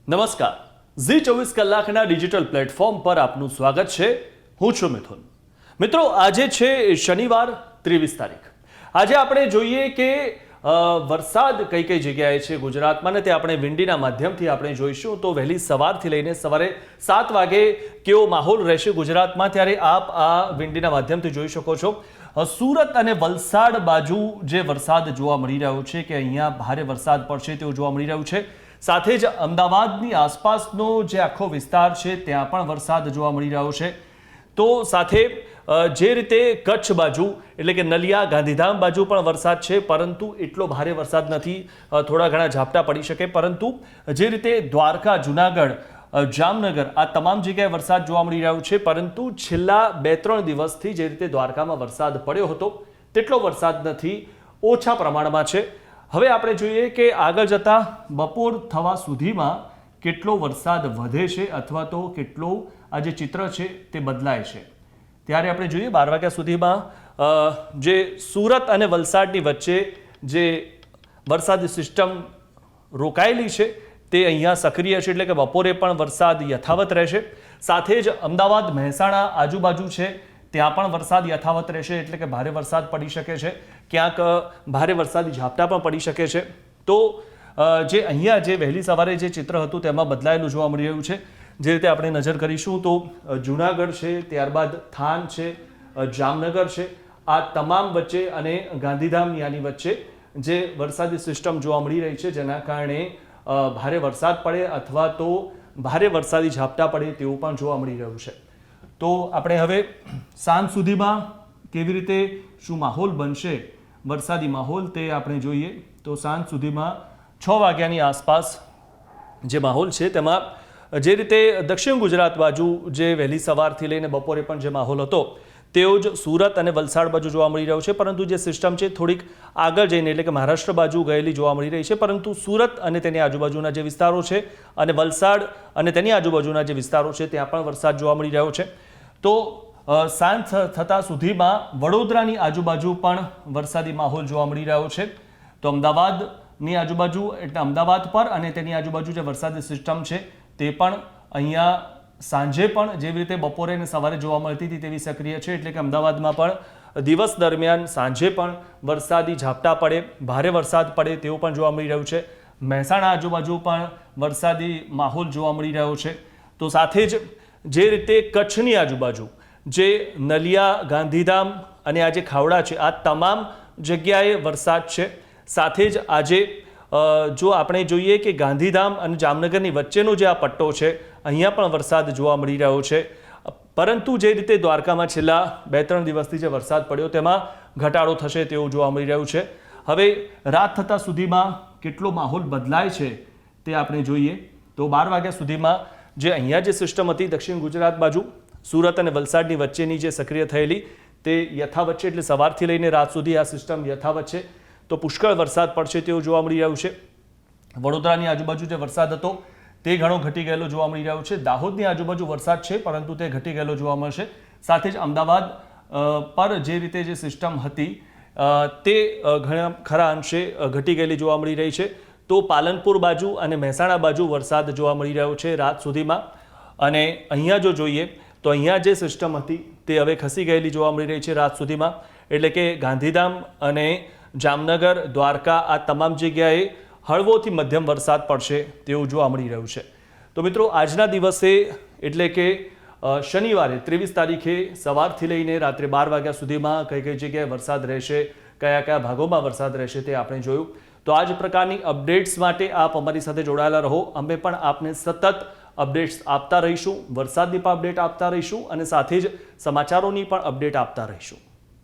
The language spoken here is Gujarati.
નમસ્કાર, ઝી 24 કલાકના ડિજિટલ પ્લેટફોર્મ પર આપનું સ્વાગત છે. હું છું મિથુન. મિત્રો, આજે છે શનિવાર 23 તારીખ. આજે આપણે જોઈએ કે વરસાદ કઈ કઈ જગ્યાએ છે ગુજરાતમાં, ને તે આપણે વિંડીના માધ્યમથી આપણે જોઈશું. તો વહેલી સવારથી લઈને સવારે 7 વાગે કેવો માહોલ રહેશે ગુજરાતમાં, ત્યારે આપ આ વિંડીના માધ્યમથી જોઈ શકો છો. સુરત અને વલસાડ બાજુ જે વરસાદ જોવા મળી રહ્યો છે કે અહીંયા ભારે વરસાદ પડશે તેવું જોવા મળી રહ્યું છે. સાથે જ અમદાવાદની આસપાસનો જે આખો વિસ્તાર છે ત્યાં પણ વરસાદ જોવા મળી રહ્યો છે. તો સાથે જે રીતે કચ્છ બાજુ એટલે કે નલિયા ગાંધીધામ બાજુ પણ વરસાદ છે, પરંતુ એટલો ભારે વરસાદ નથી. થોડા ઘણા ઝાપટા પડી શકે, પરંતુ જે રીતે દ્વારકા, જુનાગઢ, જામનગર આ તમામ જગ્યાએ વરસાદ જોવા મળી રહ્યો છે. પરંતુ છેલ્લા 2-3 દિવસથી જે રીતે દ્વારકામાં વરસાદ પડ્યો હતો તેટલો વરસાદ નથી, ઓછા પ્રમાણમાં છે. હવે આપણે જોઈએ કે આગળ જતા બપોર થવા સુધીમાં કેટલો વરસાદ વધે છે અથવા તો કેટલો આ જે ચિત્ર છે તે બદલાય છે. ત્યારે આપણે જોઈએ 12 વાગ્યા સુધીમાં જે સુરત અને વલસાડની વચ્ચે જે વરસાદી સિસ્ટમ રોકાયેલી છે તે અહીંયા સક્રિય છે, એટલે કે બપોરે પણ વરસાદ યથાવત રહેશે. સાથે જ અમદાવાદ, મહેસાણા આજુબાજુ છે ત્યાં પણ વરસાદ યથાવત રહેશે, એટલે કે ભારે વરસાદ પડી શકે છે. ક્યાંક ભારે વરસાદી ઝાપટા પણ પડી શકે છે. તો જે અહીંયા જે વહેલી સવારે જે ચિત્ર હતું તેમાં બદલાયેલું જોવા મળી રહ્યું છે. જે રીતે આપણે નજર કરીશું તો જુનાગઢ છે, ત્યારબાદ થાન છે, જામનગર છે, આ તમામ વચ્ચે અને ગાંધીધામની આની વચ્ચે જે વરસાદી સિસ્ટમ જોવા મળી રહી છે, જેના કારણે ભારે વરસાદ પડે અથવા તો ભારે વરસાદી ઝાપટા પડે તેવું પણ જોવા મળી રહ્યું છે. તો આપણે હવે સાંજ સુધીમાં કેવી રીતે શું માહોલ બનશે વરસાદી માહોલ તે આપણે જોઈએ. તો સાંજ સુધીમાં 6 વાગ્યાની આસપાસ જે માહોલ છે તેમાં જે રીતે દક્ષિણ ગુજરાત બાજુ જે વહેલી સવારથી લઈને બપોરે પણ જે માહોલ હતો તેવો જ સુરત અને વલસાડ બાજુ જોવા મળી રહ્યો છે. પરંતુ જે સિસ્ટમ છે થોડીક આગળ જઈને એટલે કે મહારાષ્ટ્ર બાજુ ગયેલી જોવા મળી રહી છે. પરંતુ સુરત અને તેની આજુબાજુના જે વિસ્તારો છે અને વલસાડ અને તેની આજુબાજુના જે વિસ્તારો છે ત્યાં પણ વરસાદ જોવા મળી રહ્યો છે. તો સાંજ થતા સુધીમાં વડોદરાની આજુબાજુ પણ વરસાદી માહોલ જોવા મળી રહ્યો છે. તો અમદાવાદની આજુબાજુ એટલે અમદાવાદ પર અને તેની આજુબાજુ જે વરસાદી સિસ્ટમ છે તે પણ અહીંયા સાંજે પણ જેવી રીતે બપોરે અને સવારે જોવા મળતી હતી તેવી સક્રિય છે. એટલે કે અમદાવાદમાં પણ દિવસ દરમિયાન સાંજે પણ વરસાદી ઝાપટા પડે, ભારે વરસાદ પડે તેવું પણ જોવા મળી રહ્યું છે. મહેસાણા આજુબાજુ પણ વરસાદી માહોલ જોવા મળી રહ્યો છે. તો સાથે જ જે રીતે કચ્છની આજુબાજુ જે નલિયા, ગાંધીધામ અને આ જે ખાવડા છે આ તમામ જગ્યાએ વરસાદ છે. સાથે જ આજે જો આપણે જોઈએ કે ગાંધીધામ અને જામનગરની વચ્ચેનો જે આ પટ્ટો છે અહીંયા પણ વરસાદ જોવા મળી રહ્યો છે. પરંતુ જે રીતે દ્વારકામાં છેલ્લા 2-3 દિવસથી જે વરસાદ પડ્યો તેમાં ઘટાડો થશે તેવું જોવા મળી રહ્યું છે. હવે રાત થતાં સુધીમાં કેટલો માહોલ બદલાય છે તે આપણે જોઈએ. તો 12 વાગ્યા સુધીમાં જે અહીંયા જે સિસ્ટમ હતી દક્ષિણ ગુજરાત બાજુ સુરત અને વલસાડની વચ્ચેની જે સક્રિય થયેલી તે યથાવત છે, એટલે સવારથી લઈને રાત સુધી આ સિસ્ટમ યથાવત છે. તો પુષ્કળ વરસાદ પડશે તેવું જોવા મળી રહ્યું છે. વડોદરાની આજુબાજુ જે વરસાદ હતો તે ઘણો ઘટી ગયેલો જોવા મળી રહ્યો છે. દાહોદની આજુબાજુ વરસાદ છે પરંતુ તે ઘટી ગયેલો જોવા મળશે. સાથે જ અમદાવાદ પર જે રીતે જે સિસ્ટમ હતી તે ઘણા ખરા અંશે ઘટી ગયેલી જોવા મળી રહી છે. તો પાલનપુર બાજુ અને મહેસાણા બાજુ વરસાદ જોવા મળી રહ્યો છે રાત સુધીમાં. અને અહીંયા જો જોઈએ તો અહીંયા જે સિસ્ટમ હતી તે હવે ખસી ગયેલી જોવા મળી રહી છે રાત સુધીમાં. એટલે કે ગાંધીધામ અને જામનગર, દ્વારકા આ તમામ જગ્યાએ હળવોથી મધ્યમ વરસાદ પડશે તેવું જોવા મળી રહ્યું છે. તો મિત્રો, આજના દિવસે એટલે કે શનિવારે 23 તારીખે સવારથી લઈને રાત્રે 12 વાગ્યા સુધીમાં કઈ કઈ જગ્યાએ વરસાદ રહેશે, કયા કયા ભાગોમાં વરસાદ રહેશે તે આપણે જોયું. તો આ જ પ્રકારની અપડેટ્સ માટે આપ અમારી સાથે જોડાયેલા રહો. અમે પણ આપને સતત અપડેટ્સ આપતા રહીશું, વરસાદની પણ અપડેટ આપતા રહીશું અને સાથે જ સમાચારોની પણ અપડેટ આપતા રહીશું.